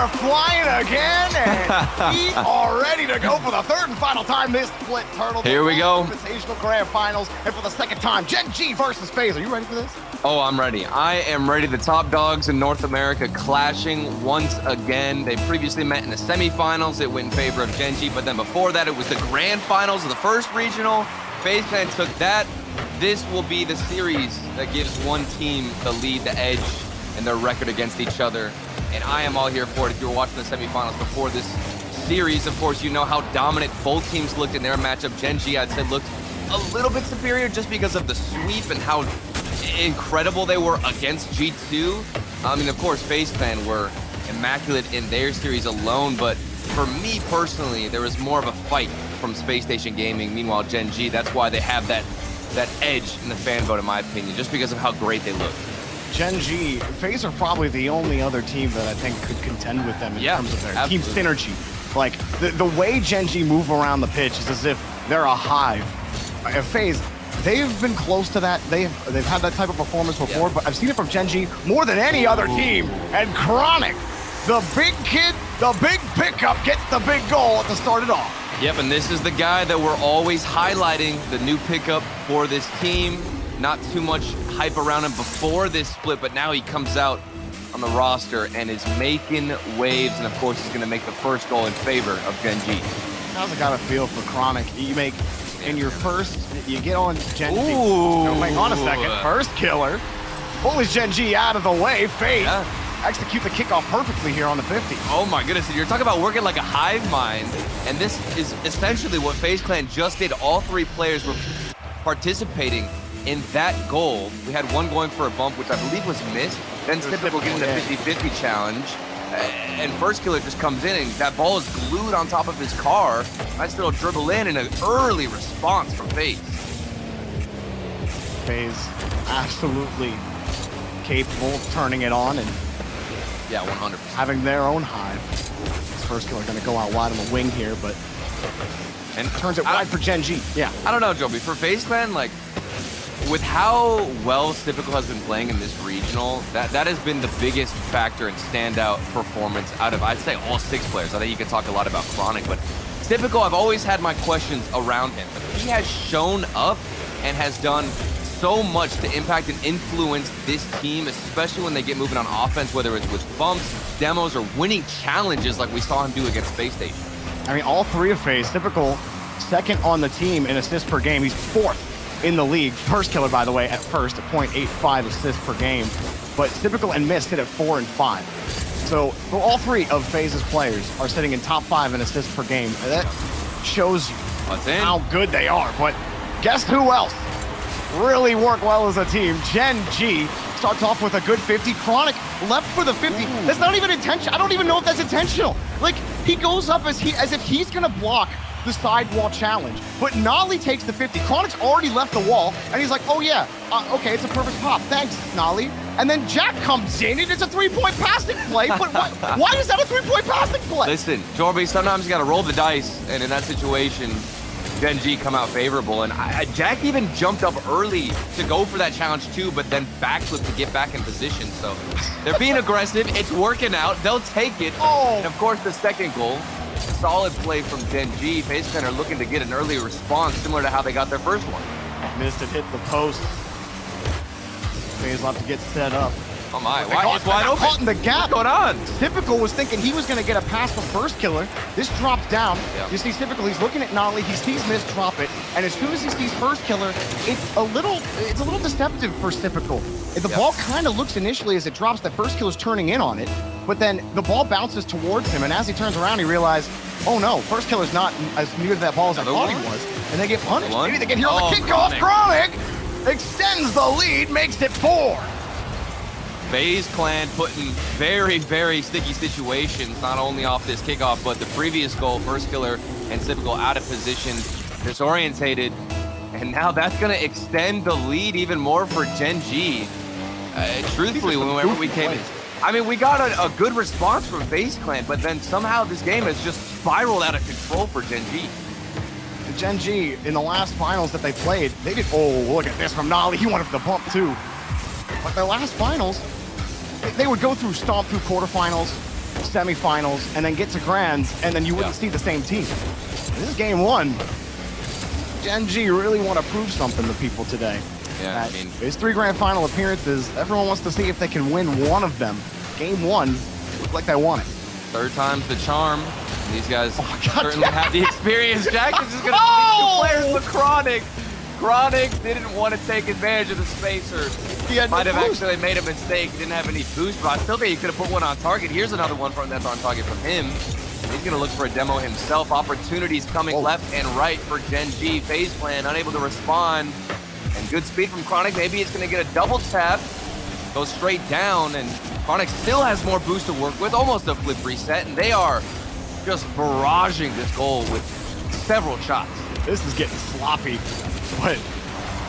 are flying again, and we are ready to go for the third and final time this split turtle. Here we go. Invitational Grand Finals, and for the second time, Gen.G versus Faze. Are you ready for this? Oh, I'm ready. I am ready. The top dogs in North America clashing once again. They previously met in the semifinals. It went in favor of Gen.G, but then before that, it was the grand finals of the first regional. Faze Clan took that. This will be the series that gives one team the lead, the edge, and their record against each other. And I am all here for it. If you were watching the semifinals before this series, of course, you know how dominant both teams looked in their matchup. Gen.G, I'd say, looked a little bit superior just because of the sweep and how incredible they were against G2. I mean, of course, Faze Clan were immaculate in their series alone, but for me personally, there was more of a fight from Space Station Gaming. Meanwhile, Gen.G, that's why they have that edge in the fan vote, in my opinion, just because of how great they look. Gen.G, Faze are probably the only other team that I think could contend with them in terms of their team synergy. Like, the way Gen.G move around the pitch is as if they're a hive. Faze, they've been close to that. They've had that type of performance before, but I've seen it from Gen.G more than any other team. And Chronic, the big kid, the big pickup, gets the big goal to start it off. Yep, and this is the guy that we're always highlighting, the new pickup for this team. Not too much hype around him before this split, but now he comes out on the roster and is making waves, and of course he's gonna make the first goal in favor of Gen.G. How's it gotta feel for Chronic? You make, in your first, you get on Gen.G. Ooh. No, hang on a second, first killer. Pulls Gen.G out of the way, Faze. Execute the kickoff perfectly here on the 50. Oh my goodness, you're talking about working like a hive mind, and this is essentially what Faze Clan just did. All three players were participating in that goal. We had one going for a bump, which I believe was missed, then Typical getting the 50-50 challenge, and First Killer just comes in, and that ball is glued on top of his car. Nice little dribble in, and an early response from Faze. Faze absolutely capable of turning it on and yeah, 100%. Having their own hive. This First Killer gonna go out wide on the wing here, but and turns it wide for Gen.G. Yeah. I don't know, Joby. For Faze Clan, like, with how well Typical has been playing in this regional, that has been the biggest factor and standout performance out of, I'd say, all 6 players. I think you can talk a lot about Chronic, but Typical, I've always had my questions around him. But he has shown up and has done so much to impact and influence this team, especially when they get moving on offense, whether it's with bumps, demos, or winning challenges like we saw him do against Space Station. I mean, all 3 of Faze, Typical second on the team in assists per game. He's 4th in the league. First Killer, by the way, at first at 0.85 assists per game. But Typical and Mist hit at 4 and 5. So all 3 of Faze's players are sitting in top 5 in assists per game. That shows you how good they are. But guess who else really work well as a team? Gen.G starts off with a good 50. Chronic left for the 50. That's not even intentional. I don't even know if that's intentional. Like, he goes up as if he's gonna block the sidewall challenge, but Nolly takes the 50. Chronic's already left the wall, and he's like, oh yeah, okay, it's a perfect pop. Thanks, Nolly. And then Jack comes in, and it's a 3-point passing play, but why is that a 3-point passing play? Listen, Jorby, sometimes you gotta roll the dice, and in that situation, Gen.G come out favorable, and Jack even jumped up early to go for that challenge too, but then backflip to get back in position. So they're being aggressive. It's working out. They'll take it. And of course, the second goal, solid play from Gen.G. Faze Clan are looking to get an early response, similar to how they got their first one. Missed it, hit the post. Faze will have to get set up. Oh my, it's wide open. Caught in the gap. What's going on? Typical was thinking he was going to get a pass from First Killer. This drops down. You see Typical, he's looking at Nolly, he sees Mist drop it, and as soon as he sees First Killer, it's a little deceptive for Typical. The ball kind of looks initially as it drops that First Killer's turning in on it, but then the ball bounces towards him, and as he turns around, he realizes, oh no, First Killer's not as near to that ball as I thought he was, and they get punished. Maybe they get here on the kickoff. Chronic extends the lead, makes it 4. Faze Clan put in very, very sticky situations, not only off this kickoff, but the previous goal, First Killer and Typical out of position, disorientated, and now that's going to extend the lead even more for Gen.G. Truthfully, whenever we came in, I mean, we got a good response from Faze Clan, but then somehow this game has just spiraled out of control for Gen.G. Gen.G, in the last finals that they played, they did, oh, look at this from Nolly, he wanted the bump too. But their last finals, they would go through, stomp through quarterfinals, semifinals, and then get to grands, and then you wouldn't see the same team. This is game one. Gen.G really want to prove something to people today. Yeah, I mean, his 3 grand final appearances, everyone wants to see if they can win one of them. Game one, look like they won it. Third time's the charm. These guys certainly have the experience. Jack is just going to the players with Chronic. Chronic didn't want to take advantage of the spacer. He might have actually made a mistake. He didn't have any boost, but I still think he could have put one on target. Here's another one that's on target from him. He's going to look for a demo himself. Opportunities coming left and right for Gen.G. Faze plan, unable to respond. And good speed from Chronic. Maybe it's going to get a double tap. Goes straight down, and Chronic still has more boost to work with. Almost a flip reset, and they are just barraging this goal with several shots. This is getting sloppy, but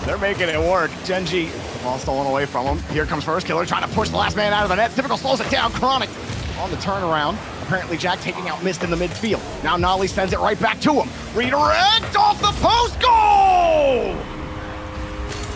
they're making it work. Gen.G, ball stolen away from him. Here comes First Killer, trying to push the last man out of the net. Typical slows it down. Chronic on the turnaround. Apparently Jack taking out Mist in the midfield. Now Nolly sends it right back to him. Redirect off the post, goal!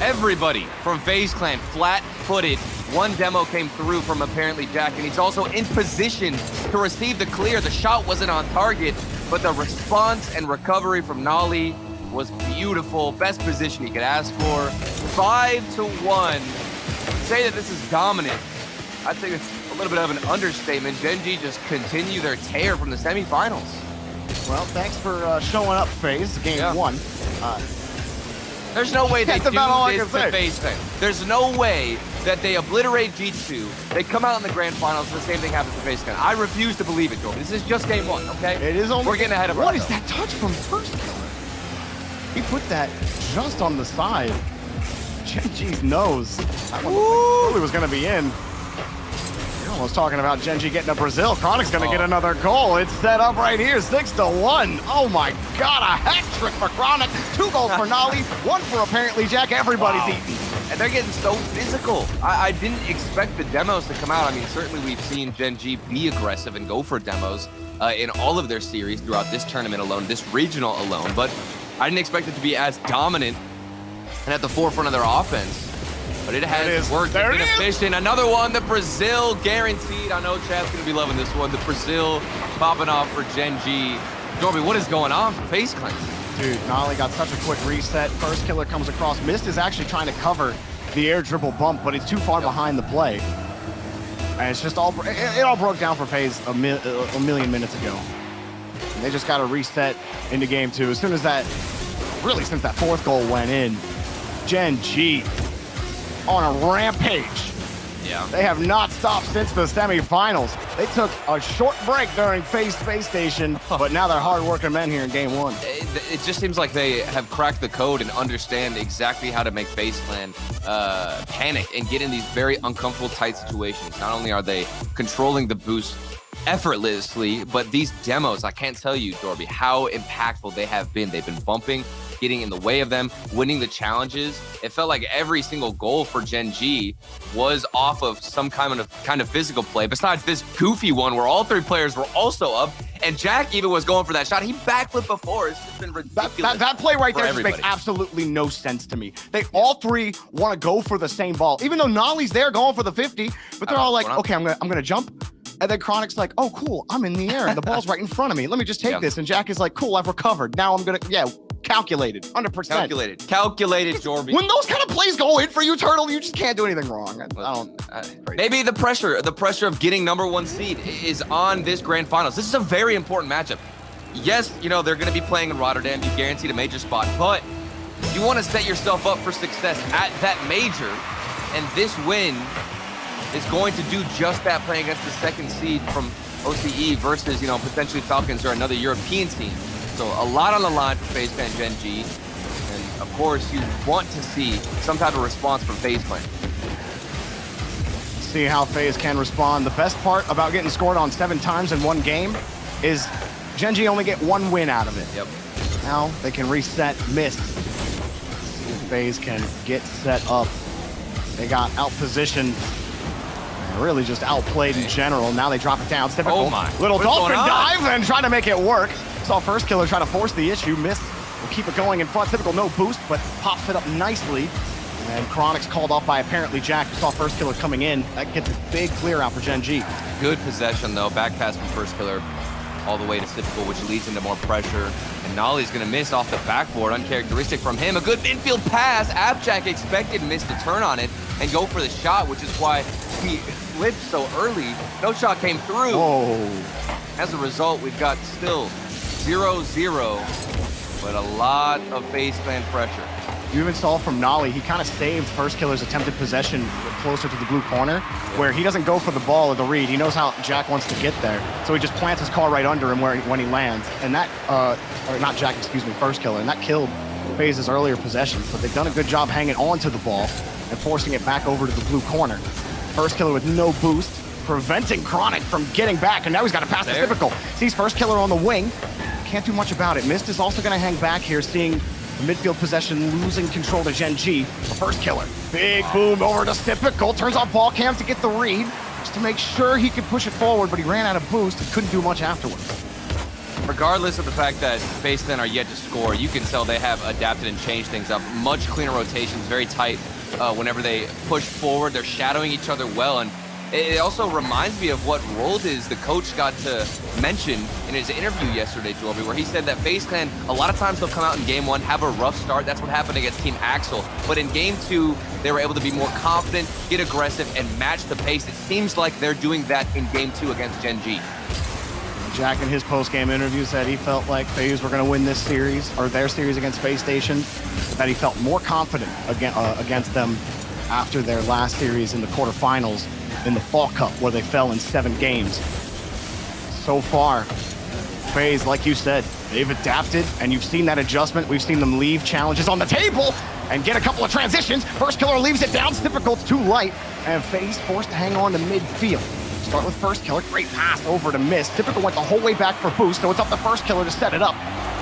Everybody from Faze Clan flat-footed. One demo came through from apparently Jack, and he's also in position to receive the clear. The shot wasn't on target, but the response and recovery from Nolly was beautiful. Best position he could ask for. 5-1. Say that this is dominant. I think it's a little bit of an understatement. Gen.G just continue their tear from the semifinals. Well, thanks for showing up, Faze. Game one. There's no way they do this to Faze fans. There's no way that they obliterate G2, they come out in the grand finals, and the same thing happens to Faze Clan. I refuse to believe it, Jordan. This is just game one, okay? It is only. We're getting ahead of ourselves. What is that touch from First Killer? He put that just on the side. Gen.G's nose. That one really was going to be in. You're almost talking about Gen.G getting to Brazil. Chronic's going to get another goal. It's set up right here, 6-1. Oh my God, a hat trick for Chronic. 2 goals for Nolly, 1 for apparently Jack. Everybody's eating. And they're getting so physical. I didn't expect the demos to come out. I mean, certainly we've seen Gen.G be aggressive and go for demos in all of their series throughout this tournament alone, this regional alone, but I didn't expect it to be as dominant and at the forefront of their offense. But it has worked. It's been efficient. Another one, the Brazil guaranteed. I know Chad's gonna be loving this one. The Brazil popping off for Gen.G. Dorby, what is going on for Faze Clan? Dude, Nolly got such a quick reset. First Killer comes across. Mist is actually trying to cover the air dribble bump, but it's too far behind the play. And it's just it all broke down for Faze a million minutes ago. And they just got to reset into game two. As soon as really since that 4th goal went in, Gen.G on a rampage. Yeah. They have not stopped since the semifinals. They took a short break during Faze Space Station, but now they're hard-working men here in game one. It just seems like they have cracked the code and understand exactly how to make Faze Clan panic and get in these very uncomfortable, tight situations. Not only are they controlling the boost effortlessly, but these demos, I can't tell you, Dorby, how impactful they have been. They've been bumping, getting in the way of them, winning the challenges. It felt like every single goal for Gen.G was off of some kind of physical play, besides this goofy one where all 3 players were also up, and Jack even was going for that shot. He backflipped before. It's just been ridiculous. That play right there just makes absolutely no sense to me. They all 3 want to go for the same ball, even though Nolly's there going for the 50, but they're all like, okay, I'm gonna jump. And then Chronic's like, oh, cool, I'm in the air and the ball's right in front of me. Let me just take this. And Jack is like, cool, I've recovered. Now I'm gonna, calculated, 100%. Calculated, Jorby. When those kind of plays go in for you, Turtle, you just can't do anything wrong. Maybe the pressure of getting #1 seed is on this grand finals. This is a very important matchup. Yes, they're going to be playing in Rotterdam. You guaranteed a major spot, but you want to set yourself up for success at that major, and this win is going to do just that, playing against the 2nd seed from OCE versus, potentially Falcons or another European team. So a lot on the line for Faze Clan Gen.G. And of course, you want to see some type of response from Faze Clan. See how Faze can respond. The best part about getting scored on 7 times in one game is Gen.G only get 1 win out of it. Yep. Now they can reset Mist. See if Faze can get set up. They got out-positioned. Really just outplayed in general. Now they drop it down. Typical. Oh my. Little dolphin dive and trying to make it work. Saw First Killer try to force the issue. Missed. Will keep it going in front. Typical no boost, but pops it up nicely. And Chronic's called off by apparently Jack, who saw First Killer coming in. That gets a big clear out for Gen.G. Good possession, though. Back pass from First Killer all the way to Typical, which leads into more pressure. And Nolly's going to miss off the backboard. Uncharacteristic from him. A good infield pass. Abjack expected Miss to turn on it and go for the shot, which is why he flipped so early. No shot came through. Whoa. As a result, we've got still 0-0, but a lot of Faze clan pressure. You even saw from Nolly, he kind of saved First Killer's attempted possession closer to the blue corner, where he doesn't go for the ball or the read. He knows how Jack wants to get there, so he just plants his car right under him when he lands. And that, or not Jack, excuse me, First Killer, and that killed Faze's earlier possession. But they've done a good job hanging on to the ball and forcing it back over to the blue corner. First Killer with no boost, preventing Chronic from getting back, and now he's got to pass to Typical. Sees First Killer on the wing, can't do much about it. Mist is also going to hang back here, seeing the midfield possession losing control to Gen.G. The First Killer. Big boom over to Typical. Turns off ball cam to get the read, just to make sure he could push it forward, but he ran out of boost and couldn't do much afterwards. Regardless of the fact that Faze clan are yet to score, you can tell they have adapted and changed things up. Much cleaner rotations, very tight whenever they push forward. They're shadowing each other well, and it also reminds me of what Roldiz, the coach, got to mention in his interview yesterday, Joby, where he said that Faze clan, a lot of times they'll come out in game one, have a rough start. That's what happened against Team Axel. But in game two, they were able to be more confident, get aggressive, and match the pace. It seems like they're doing that in game two against Gen.G. Jack in his post-game interview said he felt like Faze were going to win this series, or their series against Space Station, that he felt more confident against them after their last series in the quarterfinals in the Fall Cup, where they fell in 7 games. So far, Faze, like you said, they've adapted, and you've seen that adjustment. We've seen them leave challenges on the table and get a couple of transitions. First Killer leaves it down. Typical, it's too light, and Faze forced to hang on to midfield. Start with First Killer, great pass over to Miss. Typical went the whole way back for boost, so it's up to First Killer to set it up.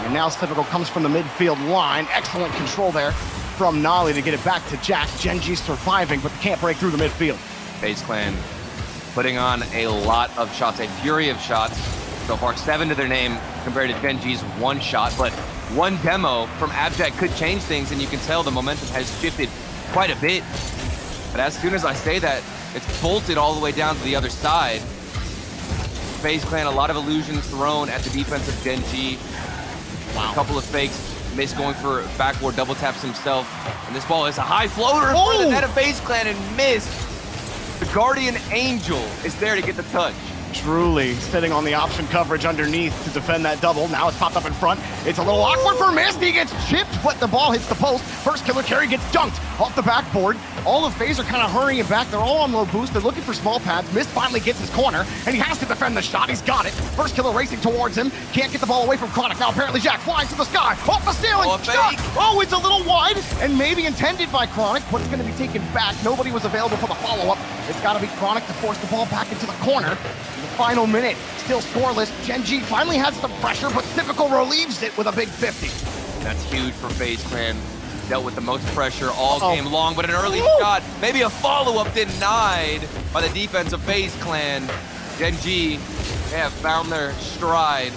And now Typical comes from the midfield line. Excellent control there from Nolly to get it back to Jack. Gen.G surviving, but can't break through the midfield. Faze clan putting on a lot of shots, a fury of shots. So far, 7 to their name compared to Gen.G's 1 shot, but one demo from Abjack could change things, and you can tell the momentum has shifted quite a bit. But as soon as I say that, it's bolted all the way down to the other side. Faze clan, a lot of illusions thrown at the defense of Gen.G. Wow. A couple of fakes. Miss going for backboard, double taps himself. And this ball is a high floater for the net of Faze clan, and Miss, the Guardian Angel, is there to get the touch. Truly sitting on the option coverage underneath to defend that double. Now it's popped up in front. It's a little awkward for Mist. He gets chipped, but the ball hits the post. First Killer carry gets dunked off the backboard. All of Faze are kind of hurrying it back. They're all on low boost. They're looking for small pads. Mist finally gets his corner, and he has to defend the shot. He's got it. First Killer racing towards him. Can't get the ball away from Chronic. Now apparently Jack flying to the sky. Off the ceiling. Oh, fake. Oh, it's a little wide, and maybe intended by Chronic, but it's going to be taken back. Nobody was available for the follow-up. It's got to be Chronic to force the ball back into the corner. Final minute, still scoreless. Gen.G finally has some pressure, but Typical relieves it with a big 50. That's huge for Faze clan. Dealt with the most pressure all game long, but an early shot, maybe a follow-up denied by the defense of Faze clan. Gen.G, they have found their stride,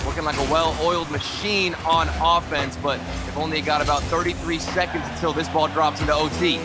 working like a well-oiled machine on offense, but they've only got about 33 seconds until this ball drops into OT.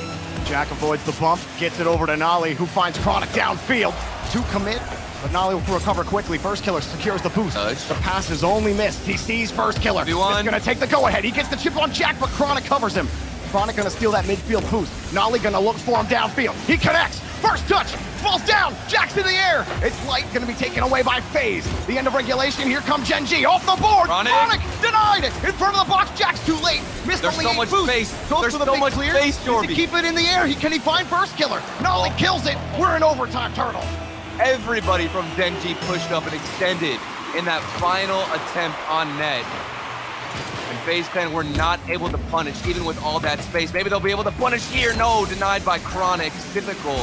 Jack avoids the bump, gets it over to Nolly, who finds Chronic downfield to commit. But Nolly will recover quickly. First Killer secures the boost. The pass is only missed. He sees First Killer. He's gonna take the go-ahead. He gets the chip on Jack, but Chronic covers him. Chronic gonna steal that midfield boost. Nolly gonna look for him downfield. He connects. First touch. Falls down. Jack's in the air. It's light. Gonna be taken away by Faze. The end of regulation. Here comes Gen.G off the board. Chronic denied. In front of the box. Jack's too late. Missed There's only so 8 much boost. space. Goes There's for the so big much clear. space, Needs to Jorby. keep it in the air. Can he find First Killer? Nolly kills it. We're in overtime, Turtle. Everybody from Gen.G pushed up and extended in that final attempt on net. And Faze clan were not able to punish, even with all that space. Maybe they'll be able to punish here. No, denied by Chronic. Typical.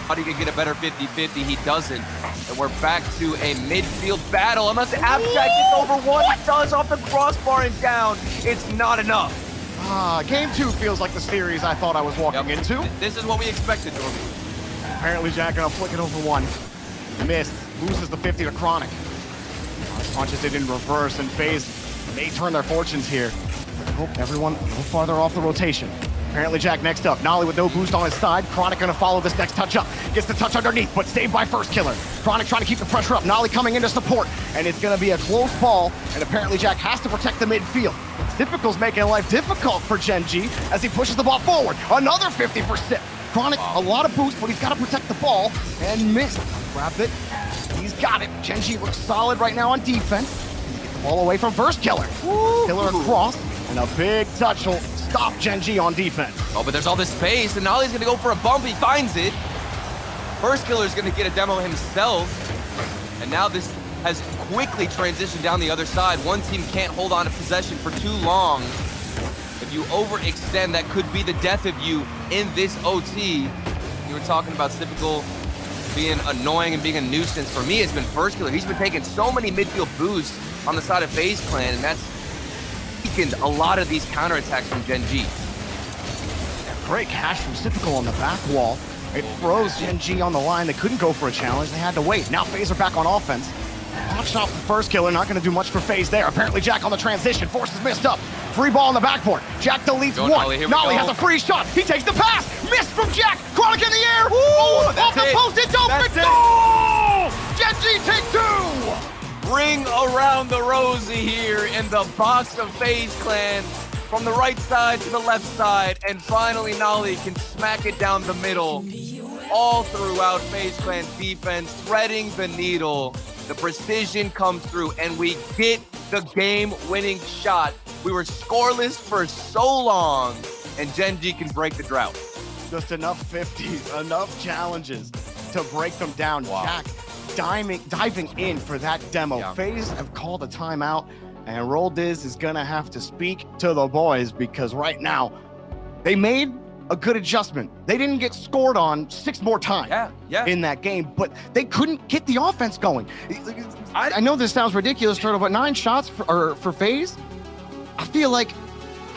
Thought he could get a better 50-50. He doesn't. And we're back to a midfield battle. Unless Abstract gets over one, it does off the crossbar and down. It's not enough. Game 2 feels like the series I thought I was walking into. This is what we expected, Jordan. Apparently Jack gonna flick it over one. Missed. Loses the 50 to Chronic. Punches it in reverse, and Faze may turn their fortunes here. I hope everyone a little farther off the rotation. Apparently Jack next up. Nolly with no boost on his side. Chronic gonna follow this next touch up. Gets the touch underneath, but saved by First Killer. Chronic trying to keep the pressure up. Nolly coming in to support, and it's gonna be a close ball, and apparently Jack has to protect the midfield. Typical's making life difficult for Gen.G as he pushes the ball forward. Another 50 for Sip. Chronic, a lot of boost, but he's gotta protect the ball, and missed. Grabbed it. He's got it. Gen.G looks solid right now on defense. All away from First Killer. Killer across, and a big touch will stop Gen.G on defense. Oh, but there's all this space, and Nolly's gonna go for a bump. He finds it. First Killer's gonna get a demo himself, and now this has quickly transitioned down the other side. One team can't hold on to possession for too long. If you overextend, that could be the death of you in this OT. You were talking about Typical being annoying and being a nuisance. For me, it's been First Killer. He's been taking so many midfield boosts on the side of Faze Clan, and that's weakened a lot of these counterattacks from Gen.G. Great cash from Typical on the back wall. It froze Gen.G on the line. They couldn't go for a challenge. They had to wait. Now Faze are back on offense. Hot shot from First Killer, not going to do much for Faze there. Apparently Jack on the transition. Forces missed up. Free ball on the backboard. Jack deletes one. Nolly has a free shot. He takes the pass. Missed from Jack. Chronic in the air. Off the post. It's open. Goal! Gen.G take two. Ring around the rosy here in the box of Faze Clan. From the right side to the left side. And finally Nolly can smack it down the middle. All throughout Faze Clan's defense, threading the needle. The precision comes through, and we get the game-winning shot. We were scoreless for so long, and Gen.G can break the drought. Just enough 50s, enough challenges to break them down. Wow. Jack diving in for that demo. Yeah. Faze have called a timeout, and Roll Diz is gonna have to speak to the boys because right now, they made a good adjustment. They didn't get scored on 6 more times in that game, but they couldn't get the offense going. I know this sounds ridiculous, Turtle, but 9 shots for Faze, I feel like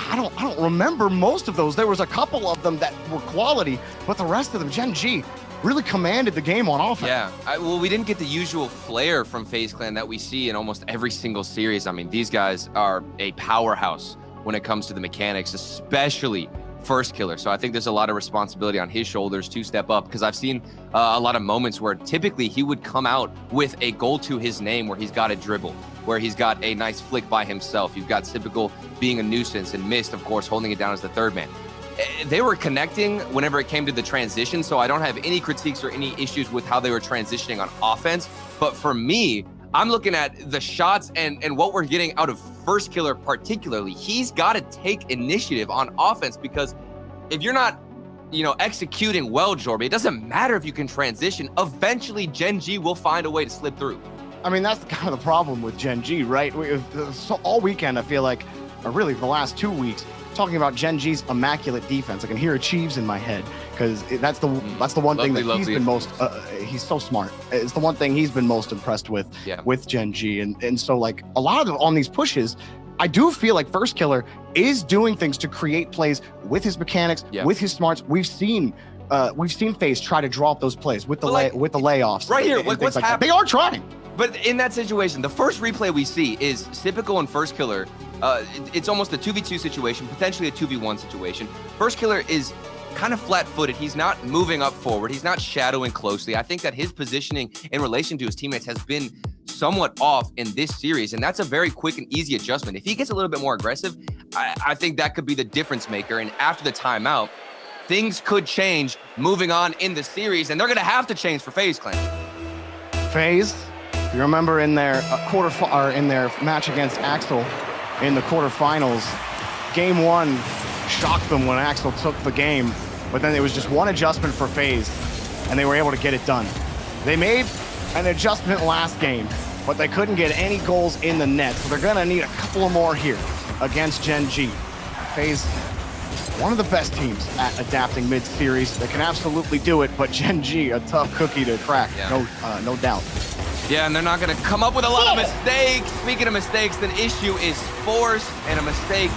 I don't remember most of those. There was a couple of them that were quality, but the rest of them, Gen.G really commanded the game on offense. Yeah, well, we didn't get the usual flair from Faze Clan that we see in almost every single series. I mean, these guys are a powerhouse when it comes to the mechanics, especially First Killer. So I think there's a lot of responsibility on his shoulders to step up, because I've seen a lot of moments where typically he would come out with a goal to his name where he's got a dribble, where he's got a nice flick by himself. You've got Typical being a nuisance, and Mist, of course, holding it down as the third man. They were connecting whenever it came to the transition, so I don't have any critiques or any issues with how they were transitioning on offense. But for me, I'm looking at the shots and what we're getting out of First Killer particularly. He's got to take initiative on offense, because if you're not, executing well, Jorby, it doesn't matter if you can transition. Eventually, Gen.G will find a way to slip through. I mean, that's kind of the problem with Gen.G, right? So all weekend, I feel like, or really the last 2 weeks, talking about Gen.G's immaculate defense. I can hear Achieves in my head, because that's the one thing that he's been most. He's so smart. It's the one thing he's been most impressed with Gen.G, and so like a lot of them on these pushes, I do feel like First Killer is doing things to create plays with his mechanics, with his smarts. We've seen Faze try to draw up those plays with the layoffs. Right here, what's happening? They are trying. But in that situation, the first replay we see is Typical and First Killer. It's almost a 2v2 situation, potentially a 2v1 situation. First Killer is kind of flat-footed. He's not moving up forward. He's not shadowing closely. I think that his positioning in relation to his teammates has been somewhat off in this series, and that's a very quick and easy adjustment. If he gets a little bit more aggressive, I think that could be the difference maker. And after the timeout, things could change moving on in the series, and they're going to have to change for Faze Clan. Faze, if you remember in their in their match against Axel in the quarterfinals, game 1 shocked them when Axel took the game, but then it was just one adjustment for Faze, and they were able to get it done. They made an adjustment last game, but they couldn't get any goals in the net, so they're gonna need a couple more here against Gen.G. Faze, one of the best teams at adapting mid-series. They can absolutely do it, but Gen.G, a tough cookie to crack, no doubt. Yeah, and they're not going to come up with a lot of mistakes. Speaking of mistakes, the issue is force, and a mistake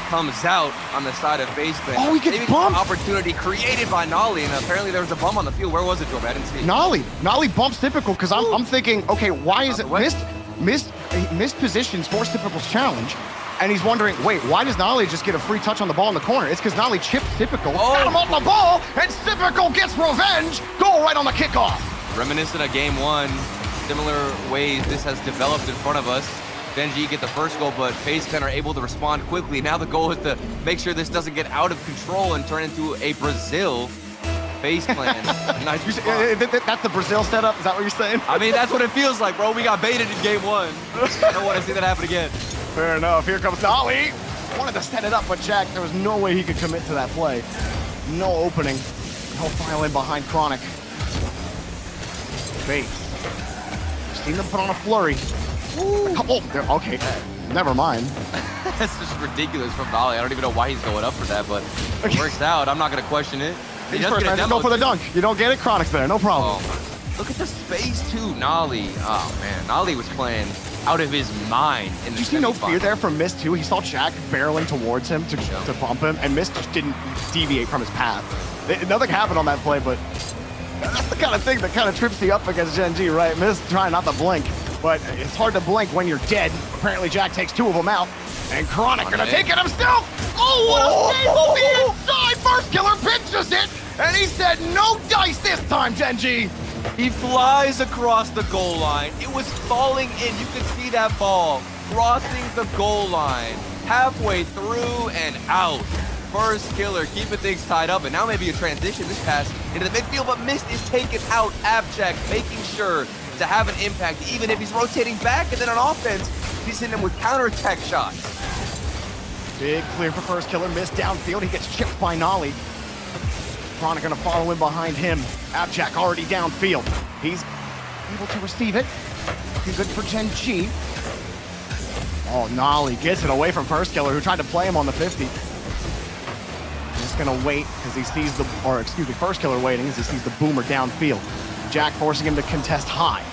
comes out on the side of Faze Clan. Oh, he gets bumped. Opportunity created by Nolly, and apparently there was a bump on the field. Where was it, Jorby? I didn't see it. Nolly bumps Typical, because I'm thinking, okay, why is it missed positions, forced Typical's challenge, And he's wondering, wait, why does Nolly just get a free touch on the ball in the corner? It's because Nolly chipped Typical, got him off the ball, and Typical gets revenge. Goal right on the kickoff. Reminiscent of game 1, similar ways this has developed in front of us. Gen.G get the first goal, but Faze Clan are able to respond quickly. Now the goal is to make sure this doesn't get out of control and turn into a Brazil. Faze Clan. Nice. That's the Brazil setup? Is that what you're saying? I mean, that's what it feels like, bro. We got baited in game 1. I don't want to see that happen again. Fair enough. Here comes Nolly. Wanted to set it up, but Jack, there was no way he could commit to that play. No opening. He'll file in behind Chronic. Faze. Seen them put on a flurry. Oh, okay. Never mind. That's just ridiculous from Nolly. I don't even know why he's going up for that, but it works out. I'm not going to question it. He first, man, just go for the dunk. You don't get it, Chronic's there. No problem. Oh, look at the space, too. Nolly. Oh, man. Nolly was playing out of his mind in the Did you see no fear there from Mist, too? He saw Jack barreling towards him to bump him, and Mist just didn't deviate from his path. Nothing happened on that play, but that's the kind of thing that kind of trips you up against Gen.G, right? Mist trying not to blink. But it's hard to blink when you're dead. Apparently, Jack takes 2 of them out. And Chronic gonna take it himself! Oh, what a save from the inside! First killer pinches it! And he said, no dice this time, Gen.G! He flies across the goal line. It was falling in. You could see that ball crossing the goal line. Halfway through and out. First killer, keeping things tied up. And now maybe a transition. This pass into the midfield, but Mist is taken out. Abjack making sure to have an impact, even if he's rotating back, and then on offense, he's hitting him with counterattack shots. Big clear for first killer, Mist downfield, he gets chipped by Nolly. Chronic gonna follow in behind him. Abjack already downfield. He's able to receive it. Looking good for Gen.G. Oh, Nolly gets it away from first killer, who tried to play him on the 50. Just gonna wait, because he sees first killer waiting as he sees the boomer downfield. Jack forcing him to contest high.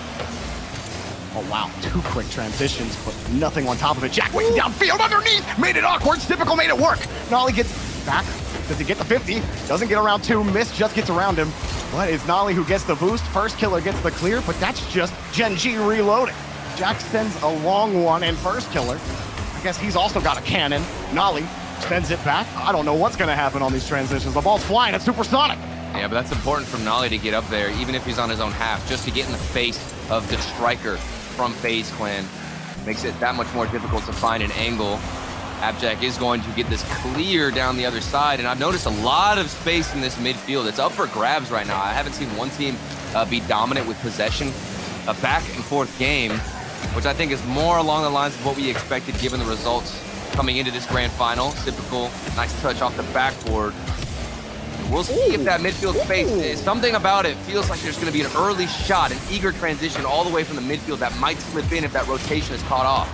Oh, wow. 2 quick transitions, but nothing on top of it. Jack waiting downfield underneath. Made it awkward. Typical made it work. Nolly gets back. Does he get the 50? Doesn't get around 2. Mist just gets around him. But it's Nolly who gets the boost. First killer gets the clear, but that's just Gen.G reloading. Jack sends a long one, and first killer, I guess he's also got a cannon. Nolly sends it back. I don't know what's going to happen on these transitions. The ball's flying. It's supersonic. Yeah, but that's important from Nolly to get up there, even if he's on his own half, just to get in the face of the striker from Faze Clan. Makes it that much more difficult to find an angle. Abjack is going to get this clear down the other side, and I've noticed a lot of space in this midfield. It's up for grabs right now. I haven't seen one team be dominant with possession. A back and forth game, which I think is more along the lines of what we expected given the results coming into this grand final. Typical, nice touch off the backboard. We'll see if that midfield space, something about it feels like there's going to be an early shot, an eager transition all the way from the midfield that might slip in if that rotation is caught off.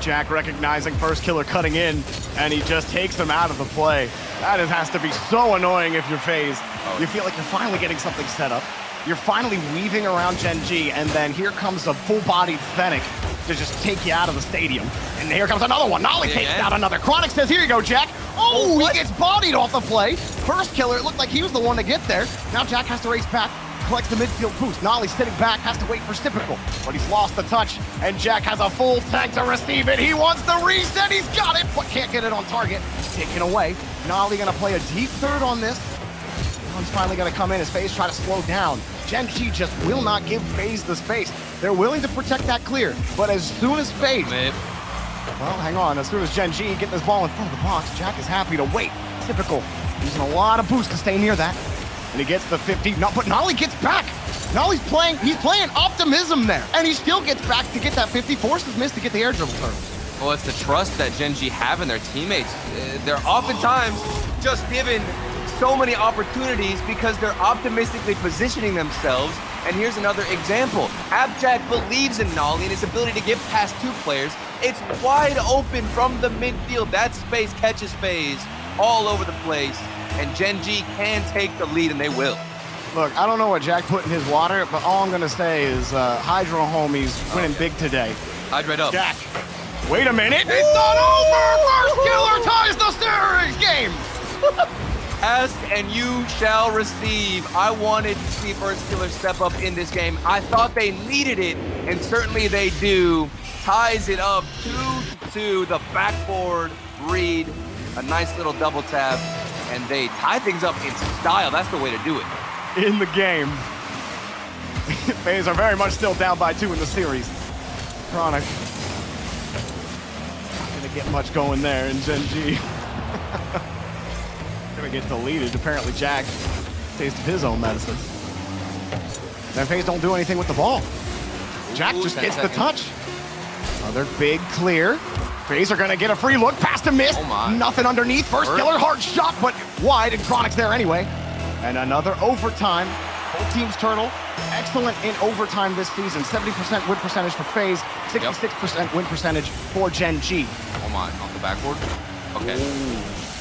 Jack recognizing first killer cutting in, and he just takes him out of the play. That has to be so annoying if you're Faze. You feel like you're finally getting something set up. You're finally weaving around Gen.G, and then here comes a full-bodied Fennec to just take you out of the stadium. And here comes another one. Nolly takes out another. Chronic says, here you go, Jack. Oh, he gets bodied off the play. First killer, it looked like he was the one to get there. Now Jack has to race back, collects the midfield boost. Nolly sitting back, has to wait for Typical, but he's lost the touch, and Jack has a full tank to receive it. He wants the reset, he's got it, but can't get it on target. Taken away. Nolly gonna play a deep third on this. Now he's finally gonna come in as Faze try to slow down. Gen.G just will not give Faze the space. They're willing to protect that clear, but as soon as Faze, well, hang on, as soon as Gen.G get this ball in front of the box, Jack is happy to wait. Typical, using a lot of boost to stay near that. And he gets the 50, but Nolly gets back. Nolly's playing, he's playing optimism there. And he still gets back to get that 50, forces Mist to get the air dribble turn. Well, it's the trust that Gen.G have in their teammates. They're oftentimes just given so many opportunities because they're optimistically positioning themselves. And here's another example. Abjack believes in Nolly and his ability to get past 2 players. It's wide open from the midfield. That space catches Faze all over the place. And Gen.G can take the lead, and they will. Look, I don't know what Jack put in his water, but all I'm going to say is Hydro homies winning big today. Hydrate up. Jack, wait a minute. It's not over. First killer ties the series game. Ask and you shall receive. I wanted to see first killer step up in this game. I thought they needed it, and certainly they do. ties it up 2-2. The backboard read, a nice little double tap, and they tie things up in style. That's the way to do it. In the game. Faze are very much still down by 2 in the series. Chronic. Not gonna get much going there in Gen.G. Gonna get deleted. Apparently Jack tasted his own medicine. Then Faze don't do anything with the ball. Jack just gets the touch. Another big clear. Faze are gonna get a free look, pass to miss. Oh my. Nothing underneath. First killer, hard shot, but wide, and Chronic's there anyway. And another overtime. Both teams turtle. Excellent in overtime this season. 70% win percentage for Faze, 66% win percentage for Gen.G. Oh my, off the backboard? Okay.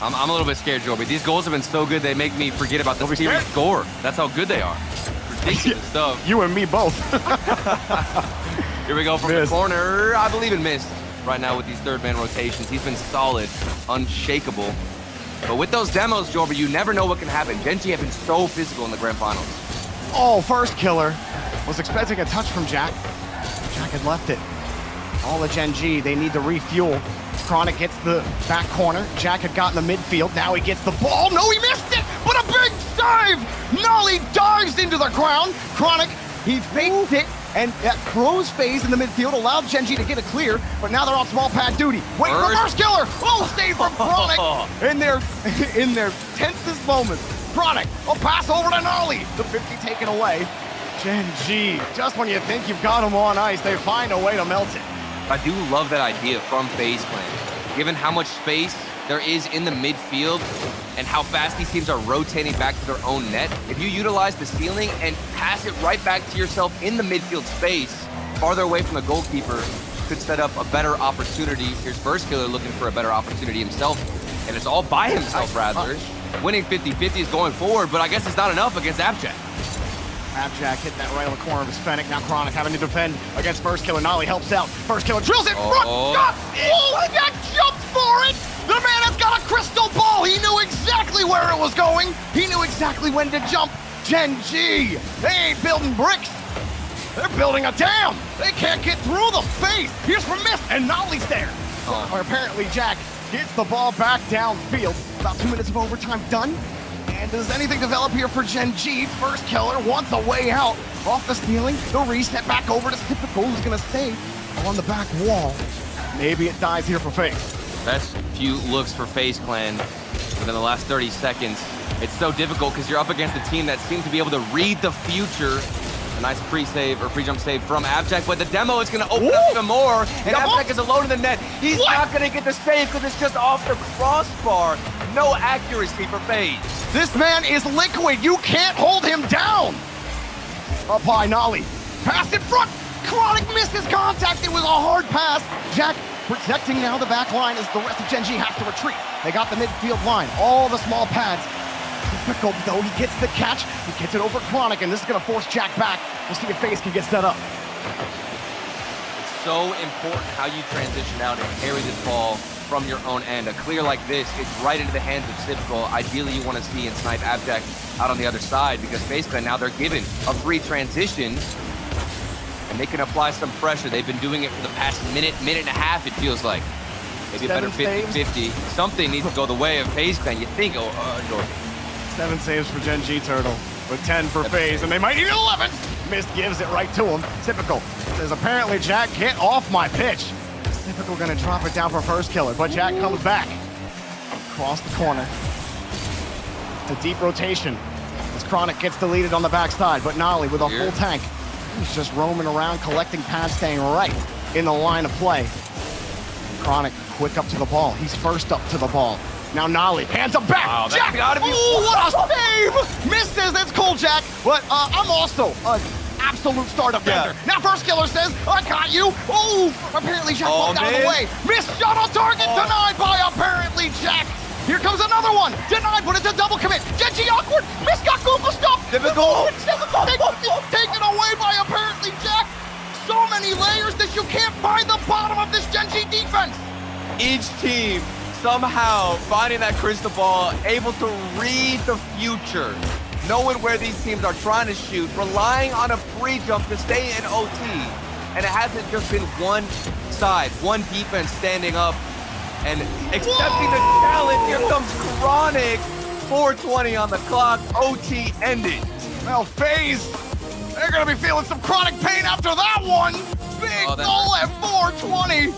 I'm a little bit scared, Joby. These goals have been so good, they make me forget about the series score. That's how good they are. Ridiculous stuff. You and me both. Here we go from the corner. I believe in Mist right now with these third man rotations. He's been solid, unshakable. But with those demos, Joby, you never know what can happen. Gen.G have been so physical in the grand finals. Oh, first killer. Was expecting a touch from Jack. Jack had left it. All the Gen.G, they need to refuel. Chronic gets the back corner. Jack had gotten the midfield. Now he gets the ball. No, he missed it, but a big dive. Nolly dives into the ground. Chronic, he faked it, and that throws Faze in the midfield, allowed Gen.G to get a clear, but now they're on small pad duty. Wait for first killer. Oh, save from Chronic in their tensest moments. Chronic, a pass over to Nolly. The 50 taken away. Gen.G, just when you think you've got them on ice, they find a way to melt it. I do love that idea from Faze Clan. Given how much space there is in the midfield and how fast these teams are rotating back to their own net, if you utilize the ceiling and pass it right back to yourself in the midfield space, farther away from the goalkeeper, could set up a better opportunity. Here's first killer looking for a better opportunity himself, and it's all by himself, rather. Winning 50-50 is going forward, but I guess it's not enough against Abjack. Abjack hit that right on the corner of his Fennec. Now Chronic having to defend against first killer. Nolly helps out. First killer drills it front. Shot! Oh, Jack jumped for it! The man has got a crystal ball. He knew exactly where it was going. He knew exactly when to jump. Gen.G, they ain't building bricks. They're building a dam. They can't get through the face. Here's from Mist, and Nolly's there. Or apparently Jack gets the ball back downfield. About 2 minutes of overtime done. And does anything develop here for Gen.G? First killer wants a way out. Off the ceiling, the reset back over to Typical, who's gonna stay on the back wall. Maybe it dies here for Faze. Best few looks for Faze Clan within the last 30 seconds. It's so difficult because you're up against a team that seems to be able to read the future. A nice pre-save or pre-jump save from Abjack, but the demo is going to open up even more, and Abjack is alone in the net. He's not going to get the save because it's just off the crossbar. No accuracy for Faze. This man is liquid. You can't hold him down. Up high, Nolly. Pass in front. Chronic misses contact. It was a hard pass. Jack protecting now the back line as the rest of Gen.G have to retreat. They got the midfield line. All the small pads. Typical, though, he gets the catch. He gets it over Chronic, and this is going to force Jack back. We'll see if Faze can get set up. It's so important how you transition out and carry this ball from your own end. A clear like this, it's right into the hands of Typical. Ideally, you want to see and snipe Abjack out on the other side because basically now they're given a free transition and they can apply some pressure. They've been doing it for the past minute and a half, it feels like. Maybe a better 50-50. Something needs to go the way of Faze Clan. You think, Jordan. 7 saves for Gen.G Turtle, with 10 for Faze, and they might need 11. Mist gives it right to him. Typical says, apparently, Jack, get off my pitch. Typical gonna drop it down for first killer, but Jack comes back. Across the corner. The deep rotation as Chronic gets deleted on the backside, but Nolly with a full tank. He's just roaming around, collecting pads, staying right in the line of play. Chronic quick up to the ball. He's first up to the ball. Now Nolly hands him back. Wow, Jack! Oh, what a save! Mist says that's cool, Jack, but I'm also an absolute star defender. Now first killer says, I got you. Oh, apparently Jack walked out of the way. Mist shot on target, denied by apparently Jack. Here comes another one. Denied, but it's a double commit. Gen.G awkward. Mist got Google stuff. Typical. Taken away by apparently Jack. So many layers that you can't find the bottom of this Gen.G defense. Each team somehow finding that crystal ball, able to read the future, knowing where these teams are trying to shoot, relying on a free jump to stay in OT. And it hasn't just been one side, one defense standing up and accepting the challenge. Here comes Chronic. 4:20 on the clock. OT ended. Well, Faze, they're going to be feeling some Chronic pain after that one. Big goal at 4:20.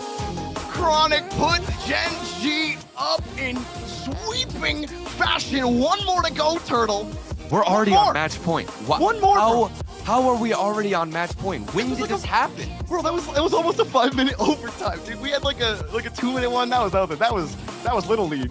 Chronic put Gen.G up in sweeping fashion. One more to go, Turtle. We're already on match point. One more. How are we already on match point? When did this happen? Bro, it was almost a 5-minute overtime, dude. We had like a 2-minute one. That was nothing. That was little lead.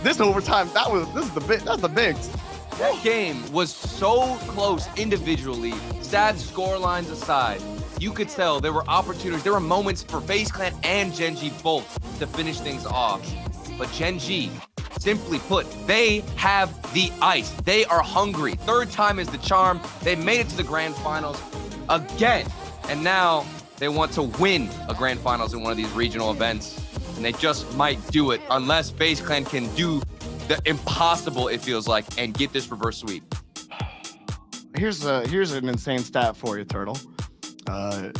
This overtime, that's the bigs. That game was so close individually. Sad score lines aside, you could tell there were opportunities, there were moments for Faze Clan and Gen.G both to finish things off. But Gen.G, simply put, they have the ice. They are hungry. Third time is the charm. They made it to the grand finals again. And now they want to win a grand finals in one of these regional events. And they just might do it unless Faze Clan can do the impossible, it feels like, and get this reverse sweep. Here's an insane stat for you, Turtle.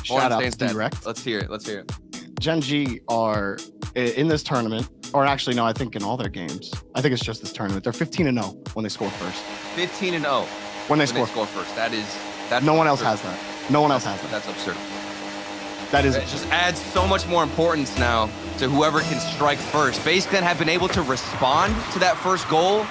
Shout out to Direct. Let's hear it. Gen.G are in this tournament, or actually no, I think in all their games. I think it's just this tournament. They're 15-0 when they score first. 15-0 when they score first. That's no one else has that. No one else has that. That's absurd. It just adds so much more importance now to whoever can strike first. Faze Clan have been able to respond to that first goal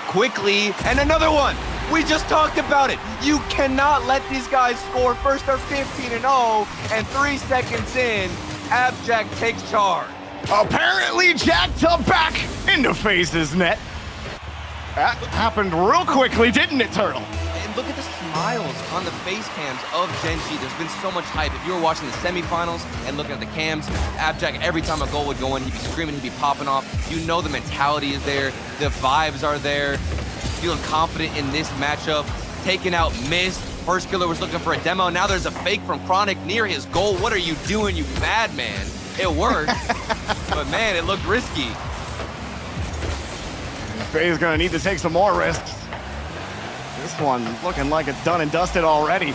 quickly, and another one. We just talked about it. You cannot let these guys score first. They're 15-0, and 3 seconds in, Abjack takes charge. Apparently jacked up back into Faze's net. That happened real quickly, didn't it, Turtle? And look at the smiles on the face cams of Gen.G. There's been so much hype. If you were watching the semifinals and looking at the cams, Abjack, every time a goal would go in, he'd be screaming, he'd be popping off. You know the mentality is there, the vibes are there. Feeling confident in this matchup, taking out Mist. First killer was looking for a demo. Now there's a fake from Chronic near his goal. What are you doing, you madman? It worked, but man, it looked risky. Faze is gonna need to take some more risks. This one looking like it's done and dusted already.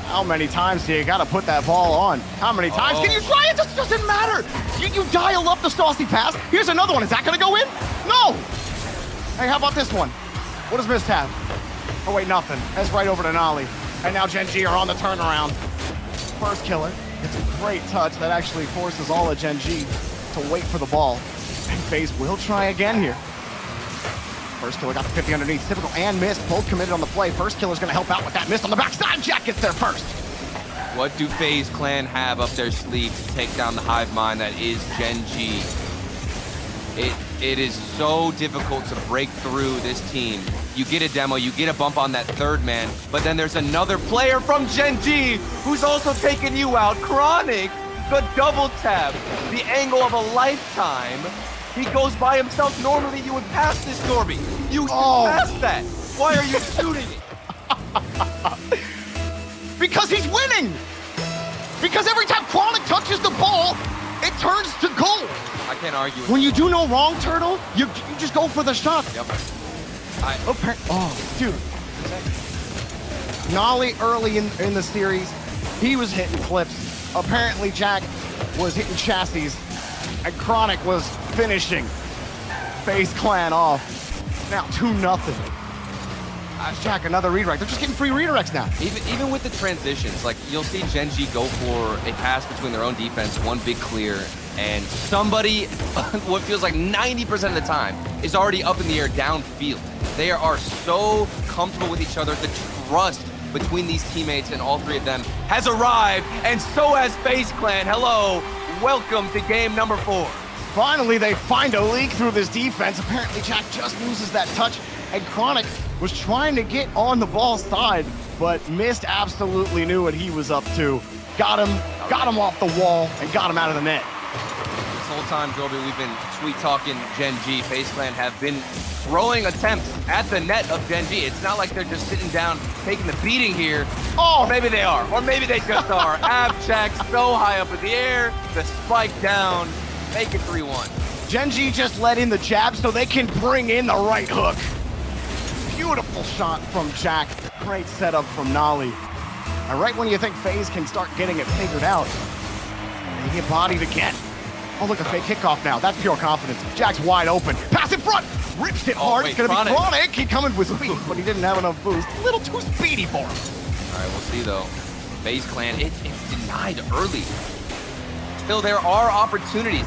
How many times do you gotta put that ball on? How many times can you try it? Just doesn't matter. You dial up the saucy pass. Here's another one. Is that gonna go in? No. Hey, how about this one? What does Mist have? Oh wait, nothing. That's right over to Nolly. And now Gen.G are on the turnaround. First killer. It's a great touch that actually forces all of Gen.G to wait for the ball. And Faze will try again here. First killer got the 50 underneath. Typical and Mist both committed on the play. First killer's gonna help out with that. Mist on the backside. Jack gets there first. What do Faze Clan have up their sleeve to take down the hive mind that is Gen.G? It is so difficult to break through this team. You get a demo, you get a bump on that third man, but then there's another player from Gen.G who's also taking you out. Chronic, the double tap, the angle of a lifetime. He goes by himself. Normally you would pass this, Norby. You pass that. Why are you shooting it? Because he's winning. Because every time Chronic touches the ball, it turns to goal. I can't argue with when you do no wrong, Turtle, you just go for the shot. Yep. Dude. Nolly early in the series, he was hitting clips. Apparently Jack was hitting chassis, and Chronic was finishing Faze Clan off. Now 2-0. Jack, another redirect. They're just getting free redirects now. Even with the transitions, like you'll see Gen.G go for a pass between their own defense, one big clear, and somebody, what feels like 90% of the time, is already up in the air downfield. They are so comfortable with each other. The trust between these teammates and all three of them has arrived, and so has Faze Clan. Hello, welcome to game number 4. Finally, they find a leak through this defense. Apparently, Jack just loses that touch, and Chronic was trying to get on the ball side, but Mist absolutely knew what he was up to. Got him off the wall, and got him out of the net. This whole time, Joby, we've been sweet-talking Gen.G. Faze Clan have been throwing attempts at the net of Gen.G. It's not like they're just sitting down, taking the beating here. Or maybe they are, or maybe they just are. Abjack so high up in the air, the spike down, make it 3-1. Gen.G just let in the jab so they can bring in the right hook. Beautiful shot from Jack. Great setup from Nolly. And right when you think Faze can start getting it figured out, they get bodied again. Oh, look, a fake kickoff now. That's pure confidence. Jack's wide open. Pass in front. Rips it hard. Wait, it's going to be Chronic. Chronic. He coming with speed, but he didn't have enough boost. A little too speedy for him. All right, we'll see, though. Faze Clan, it's denied early. Still, there are opportunities.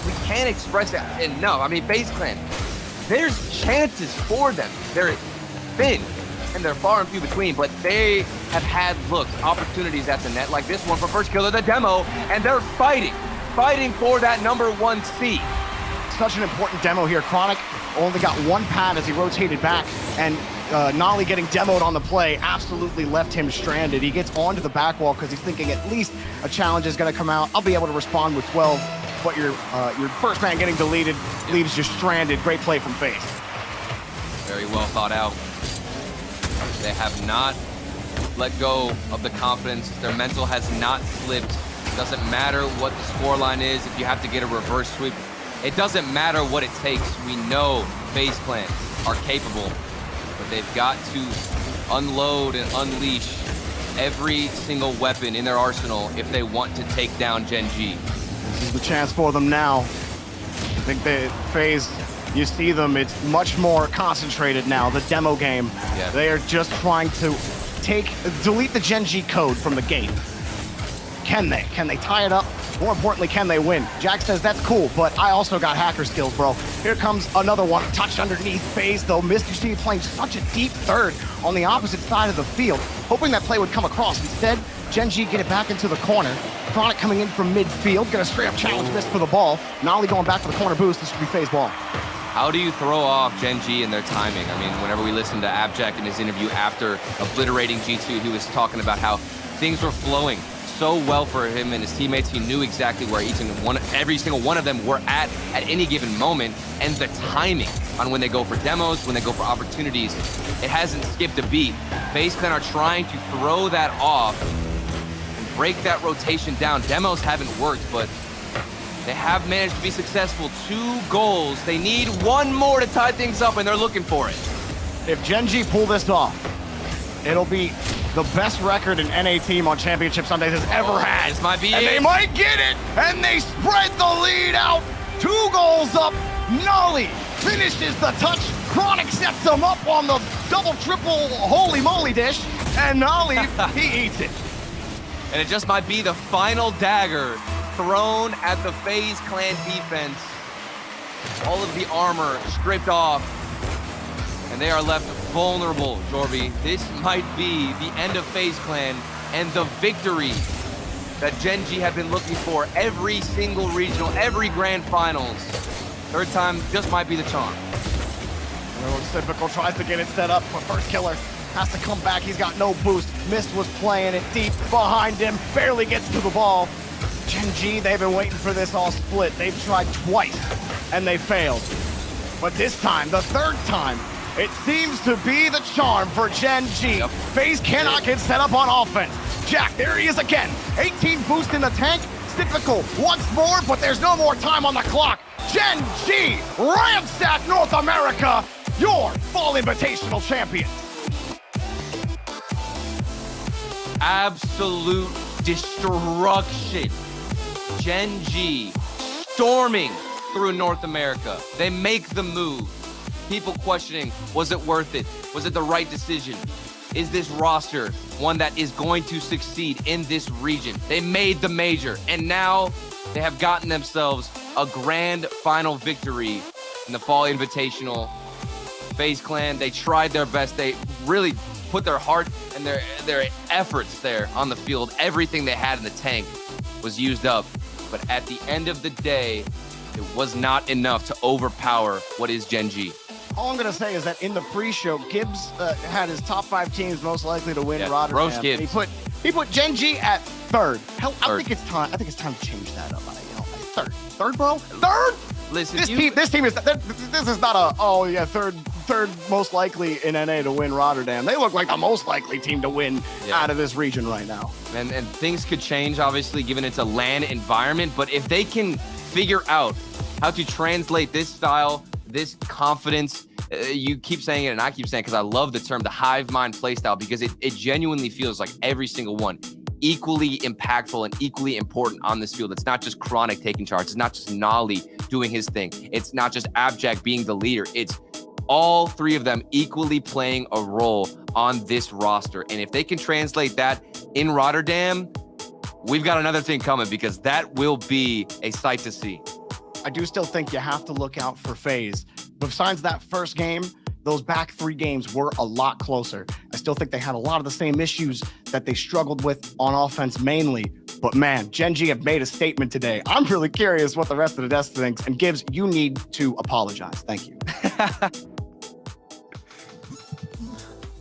We can't express it enough. I mean, Faze Clan, there's chances for them. They're thin, and they're far and few between, but they have had opportunities at the net, like this one for first kill of the demo, and they're fighting for that #1 seed. Such an important demo here. Chronic only got one pad as he rotated back, and Nolly getting demoed on the play absolutely left him stranded. He gets onto the back wall because he's thinking at least a challenge is going to come out. I'll be able to respond with 12, but your first man getting deleted leaves you stranded. Great play from Faze. Very well thought out. They have not let go of the confidence. Their mental has not slipped. Doesn't matter what the scoreline is. If you have to get a reverse sweep, it doesn't matter what it takes. We know Faze Clan are capable, but they've got to unload and unleash every single weapon in their arsenal if they want to take down Gen.G. This is the chance for them now. I think the Faze, you see them, it's much more concentrated now, the demo game. Yeah. They are just trying to delete the Gen.G code from the gate. Can they? Can they tie it up? More importantly, can they win? Jack says, that's cool, but I also got hacker skills, bro. Here comes another one, touched underneath. Faze, though, missed. You see playing such a deep third on the opposite side of the field, hoping that play would come across. Instead, Gen.G get it back into the corner. Chronic coming in from midfield, get a straight-up challenge miss for the ball. Nolly going back for the corner boost. This should be Faze ball. How do you throw off Gen.G and their timing? I mean, whenever we listened to Abjack in his interview after obliterating G2, he was talking about how things were flowing so well for him and his teammates. He knew exactly where every single one of them were at any given moment, and the timing on when they go for demos, when they go for opportunities, it hasn't skipped a beat. Faze Clan are trying to throw that off and break that rotation down. Demos haven't worked, but they have managed to be successful. 2 goals. They need one more to tie things up, and they're looking for it. If Gen.G pull this off, it'll be the best record an NA team on Championship Sundays has ever had. This might be and it. They might get it, and they spread the lead out. 2 goals up. Nolly finishes the touch. Chronic sets them up on the double, triple, holy moly dish, and Nolly, he eats it. And it just might be the final dagger thrown at the Faze Clan defense. All of the armor stripped off, and they are left vulnerable, Jorby. This might be the end of Faze Clan and the victory that Gen.G have been looking for every single regional, every grand finals. Third time just might be the charm. Typical tries to get it set up, but first killer has to come back. He's got no boost. Mist was playing it deep behind him, barely gets to the ball. Gen.G, they've been waiting for this all split. They've tried twice, and they failed. But this time, the third time, it seems to be the charm for Gen.G. Yep. Faze cannot get set up on offense. Jack, there he is again. 18 boost in the tank. Typical once more, but there's no more time on the clock. Gen.G ransack North America, your Fall Invitational champions. Absolute destruction. Gen.G storming through North America. They make the move. People questioning, was it worth it? Was it the right decision? Is this roster one that is going to succeed in this region? They made the major, and now they have gotten themselves a grand final victory in the Fall Invitational. Faze Clan, they tried their best. They really put their heart and their efforts there on the field. Everything they had in the tank was used up. But at the end of the day, it was not enough to overpower what is Gen.G. All I'm going to say is that in the pre-show, Gibbs had his top 5 teams most likely to win Rotterdam. Roast Gibbs. He put Gen.G at 3rd. Hell, I Third. think it's time to change that up. Third, bro? Third? Listen, This team is this is not a third most likely in NA to win Rotterdam. They look like the most likely team to win out of this region right now. And things could change, obviously, given it's a LAN environment. But if they can figure out how to translate this style, this confidence, you keep saying it and I keep saying it because I love the term, the hive mind playstyle, because it genuinely feels like every single one equally impactful and equally important on this field. It's not just Chronic taking charge. It's not just Nolly doing his thing. It's not just Abjack being the leader. It's all three of them equally playing a role on this roster. And if they can translate that in Rotterdam, we've got another thing coming, because that will be a sight to see. I do still think you have to look out for Faze. Besides that first game, those back 3 games were a lot closer. I still think they had a lot of the same issues that they struggled with on offense mainly. But man, Gen.G have made a statement today. I'm really curious what the rest of the desk thinks. And Gibbs, you need to apologize. Thank you.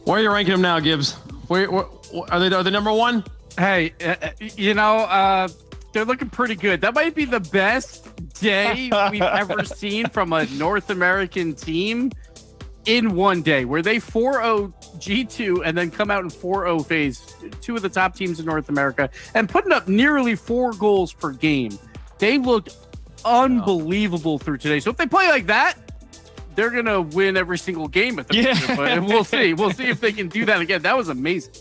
Where are you ranking them now, Gibbs? Where are they number 1? Hey, they're looking pretty good. That might be the best day we've ever seen from a North American team in one day, where they 4-0 G2 and then come out and 4-0 Faze, 2 of the top teams in North America, and putting up nearly 4 goals per game. They looked unbelievable through today. So if they play like that, they're going to win every single game at the moment. But we'll see. We'll see if they can do that again. That was amazing.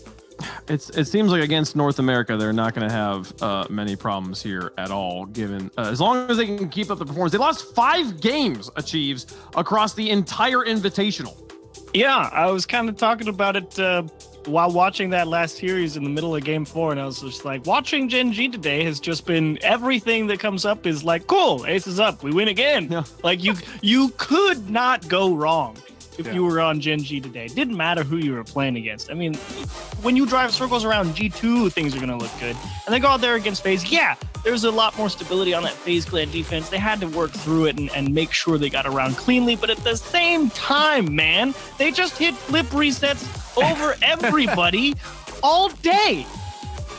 It seems like against North America, they're not going to have many problems here at all, given as long as they can keep up the performance. They lost 5 games, Achieves, across the entire Invitational. Yeah, I was kind of talking about it while watching that last series in the middle of Game 4, and I was just like, watching Gen.G today has just been, everything that comes up is like, cool, ace is up, we win again. Yeah. Like, you could not go wrong if you were on Gen.G today. It didn't matter who you were playing against. I mean, when you drive circles around G2, things are going to look good. And they go out there against Faze. Yeah, there's a lot more stability on that Faze clan defense. They had to work through it and make sure they got around cleanly. But at the same time, man, they just hit flip resets over everybody all day.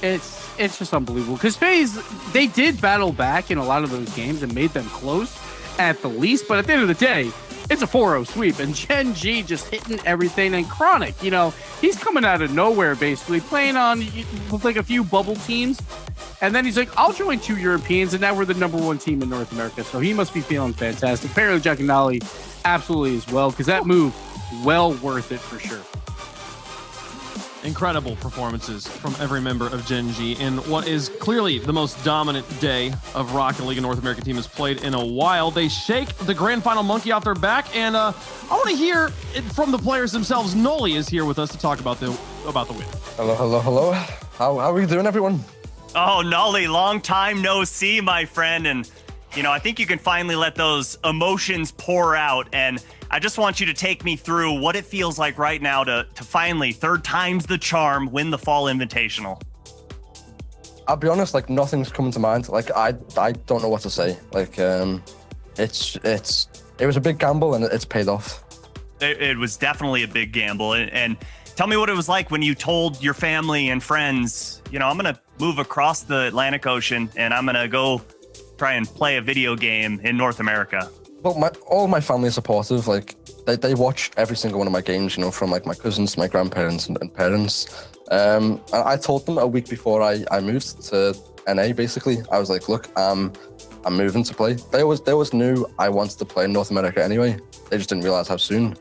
It's just unbelievable, because Faze, they did battle back in a lot of those games and made them close at the least. But at the end of the day, it's a 4-0 sweep, and Gen.G just hitting everything. And Chronic, he's coming out of nowhere, basically playing on like a few bubble teams, and then he's like, I'll join 2 Europeans, and now we're the number 1 team in North America. So he must be feeling fantastic. Apparently Jack and Nolly absolutely as well, because that move, well worth it for sure. Incredible performances from every member of Gen.G in what is clearly the most dominant day of Rocket League a North American team has played in a while. They shake the grand final monkey off their back, and I want to hear it from the players themselves. Noli is here with us to talk about the win. Hello. How are you doing, everyone? Oh, Nolly, long time no see, my friend. And, I think you can finally let those emotions pour out. And I just want you to take me through what it feels like right now to finally, 3rd time's the charm, win the Fall Invitational. I'll be honest, like, nothing's coming to mind. Like, I don't know what to say. Like, it was a big gamble, and it's paid off. It was definitely a big gamble. And tell me what it was like when you told your family and friends, I'm going to move across the Atlantic Ocean and I'm going to go try and play a video game in North America. Well, all my family is supportive. Like, they watch every single one of my games, from like my cousins to my grandparents and parents. And I told them a week before I moved to NA, basically. I was like, look, I'm moving to play. They always knew I wanted to play in North America anyway. They just didn't realize how soon.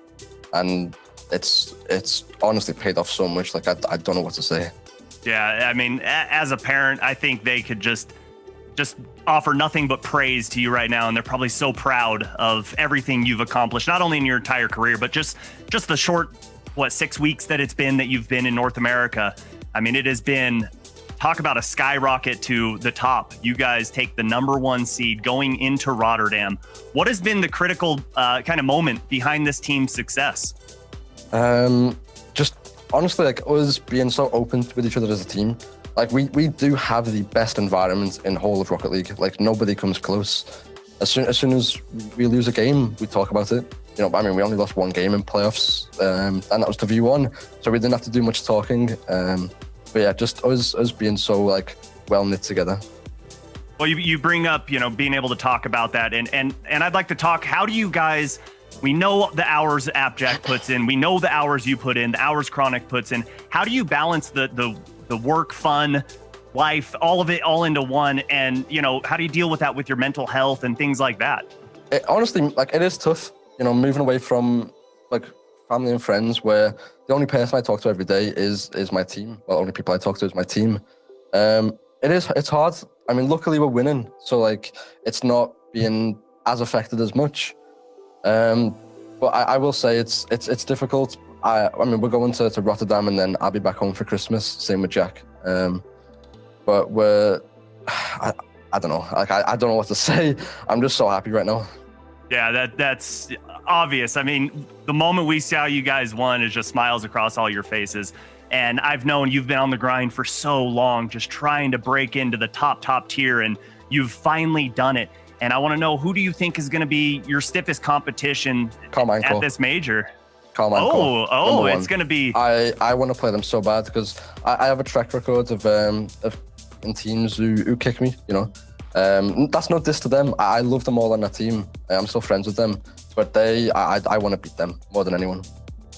And it's honestly paid off so much. Like, I don't know what to say. Yeah, I mean, as a parent, I think they could just offer nothing but praise to you right now, and they're probably so proud of everything you've accomplished, not only in your entire career, but just the short 6 weeks that it's been that you've been in North America. I mean, it has been, talk about a skyrocket to the top. You guys take the number 1 seed going into Rotterdam. What has been the critical kind of moment behind this team's success? Just honestly, like, us being so open with each other as a team. Like, we do have the best environment in whole of Rocket League. Like, nobody comes close. As soon as we lose a game, we talk about it. We only lost 1 game in playoffs, and that was to V1, so we didn't have to do much talking. But yeah, just us being so, like, well knit together. Well, you bring up, being able to talk about that, and I'd like to talk. How do you guys? We know the hours Abjack puts in. We know the hours you put in. The hours Chronic puts in. How do you balance the work, fun, life, all of it, all into one? And, how do you deal with that with your mental health and things like that? Honestly, like, it is tough, moving away from like family and friends where the only person I talk to every day is my team. Well, only people I talk to is my team. It's hard. I mean, luckily we're winning, so like it's not being as affected as much. But I will say it's difficult. I mean, we're going to Rotterdam and then I'll be back home for Christmas. Same with Jack. But I don't know. Like I don't know what to say. I'm just so happy right now. Yeah, that's obvious. I mean, the moment we saw you guys won is just smiles across all your faces. And I've known you've been on the grind for so long, just trying to break into the top tier, and you've finally done it. And I want to know, who do you think is going to be your stiffest competition at this major? Carmichael. Oh, it's going to be. I want to play them so bad because I have a track record of in teams who kick me. You know, that's no diss to them. I love them all on that team. I'm still friends with them, but I want to beat them more than anyone.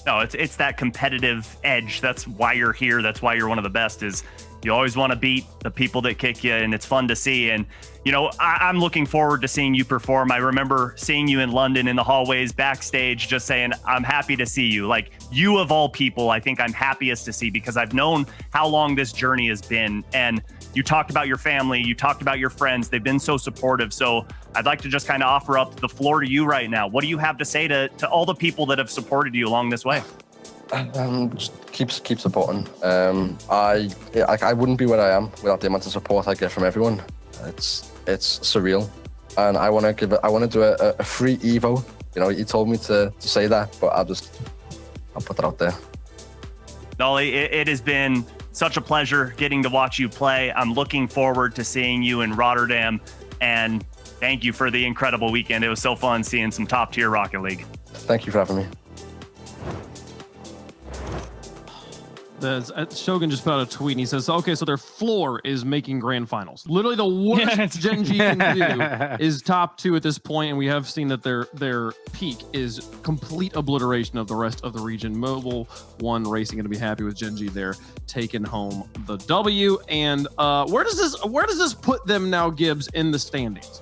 No, it's that competitive edge. That's why you're here. That's why you're one of the best. Is you always want to beat the people that kick you, and it's fun to see. And you know, I'm looking forward to seeing you perform. I remember seeing you in London in the hallways, backstage, just saying, "I'm happy to see you." Like, you of all people, I think I'm happiest to see, because I've known how long this journey has been. And you talked about your family, you talked about your friends. They've been so supportive. So I'd like to just kind of offer up the floor to you right now. What do you have to say to all the people that have supported you along this way? Just keep supporting. I wouldn't be where I am without the amount of support I get from everyone. It's surreal, and I want to do a free Evo. You know, you told me to say that, but I'll put that out there. Nolly, it has been such a pleasure getting to watch you play. I'm looking forward to seeing you in Rotterdam, and thank you for the incredible weekend. It was so fun seeing some top tier Rocket League. Thank you for having me. Shogun just put out a tweet and he says, okay, so their floor is making grand finals. Literally the worst Gen.G can do is top 2 at this point, and we have seen that their peak is complete obliteration of the rest of the region. Mobile One Racing going to be happy with Gen.G there, taking home the W. And where does this put them now, Gibbs, in the standings?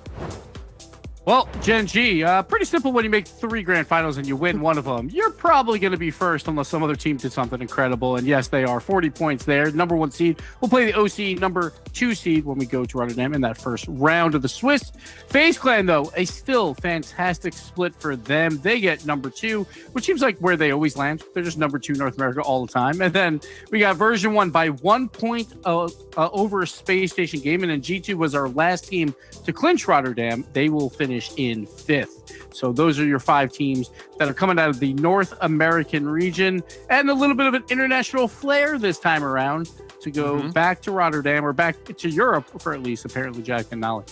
Well, Gen.G, pretty simple. When you make 3 grand finals and you win one of them, you're probably going to be first unless some other team did something incredible. And yes, they are 40 points there. Number 1 seed. We'll play the OC number 2 seed when we go to Rotterdam in that first round of the Swiss. Faze Clan, though, a still fantastic split for them. They get number 2, which seems like where they always land. They're just number 2 North America all the time. And then we got version 1 by 1 point over a Space Station game. And then G2 was our last team to clinch Rotterdam. They will finish in 5th. So those are your 5 teams that are coming out of the North American region, and a little bit of an international flair this time around to go back to Rotterdam, or back to Europe for at least apparently Jack and Nolly.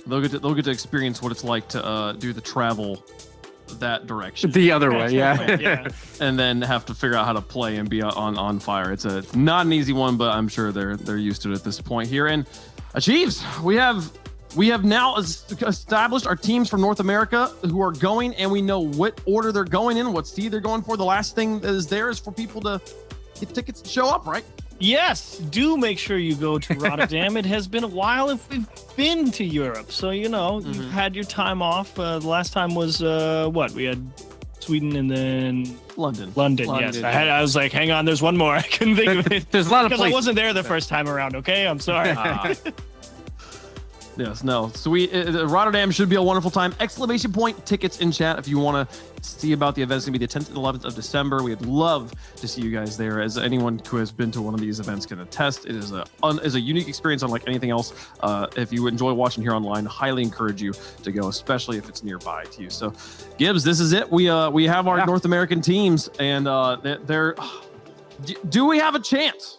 They'll get to experience what it's like to do the travel that direction, the other way, yeah. And then have to figure out how to play and be on fire. It's not an easy one, but I'm sure they're used to it at this point here. And Achieves, we have now established our teams from North America who are going, and we know what order they're going in, what seed they're going for. The last thing that is there is for people to get tickets and show up, right? Yes, do make sure you go to Rotterdam. It has been a while if we've been to Europe. So, you know, you've had your time off. The last time was, we had Sweden and then London, yes. I was like, hang on, there's one more. I couldn't think of it. There's a lot of places. Because I wasn't there the first time around, okay? I'm sorry. Yes, no. Sweet. Rotterdam should be a wonderful time. Exclamation point tickets in chat if you want to see about the event. It's going to be the 10th and 11th of December. We'd love to see you guys there. As anyone who has been to one of these events can attest, it is a unique experience unlike anything else. If you enjoy watching here online, highly encourage you to go, especially if it's nearby to you. So, Gibbs, this is it. We have our North American teams, and do we have a chance?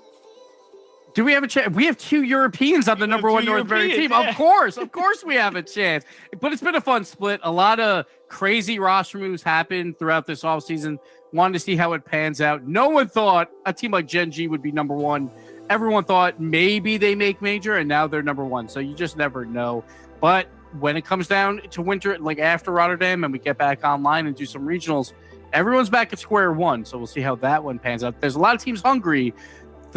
Do we have a chance? We have 2 Europeans on the number 1 North American team. Yeah. Of course we have a chance. But it's been a fun split. A lot of crazy roster moves happened throughout this offseason. Wanted to see how it pans out. No one thought a team like Gen.G would be number 1. Everyone thought maybe they make major, and now they're number 1. So you just never know. But when it comes down to winter, like after Rotterdam, and we get back online and do some regionals, everyone's back at square one. So we'll see how that one pans out. There's a lot of teams hungry.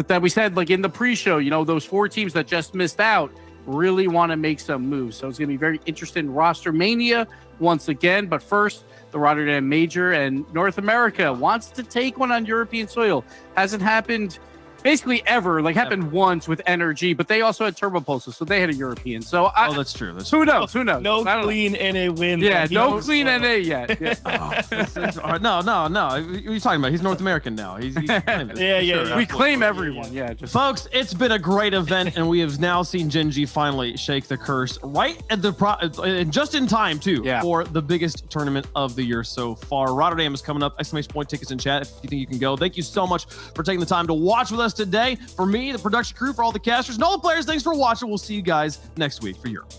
That we said, like in the pre-show, you know, those 4 teams that just missed out really want to make some moves. So it's going to be very interesting roster mania once again. But first, the Rotterdam Major, and North America wants to take one on European soil. Hasn't happened basically ever. Like happened once with NRG, but they also had Turbo Pulses, so they had a European. So that's true. Who knows? Who knows? No I don't know. clean NA win. Yeah, on no Europe clean soil. NA yet. Yeah. No. What are you talking about? He's North American now. He's Yeah. We claim everyone. Yeah, just Folks, it's been a great event, and we have now seen Gen.G finally shake the curse right at the just in time too for the biggest tournament of the year so far. Rotterdam is coming up. Exclamation point tickets in chat if you think you can go. Thank you so much for taking the time to watch with us today. For me, the production crew, for all the casters, and all the players, thanks for watching. We'll see you guys next week for Europe.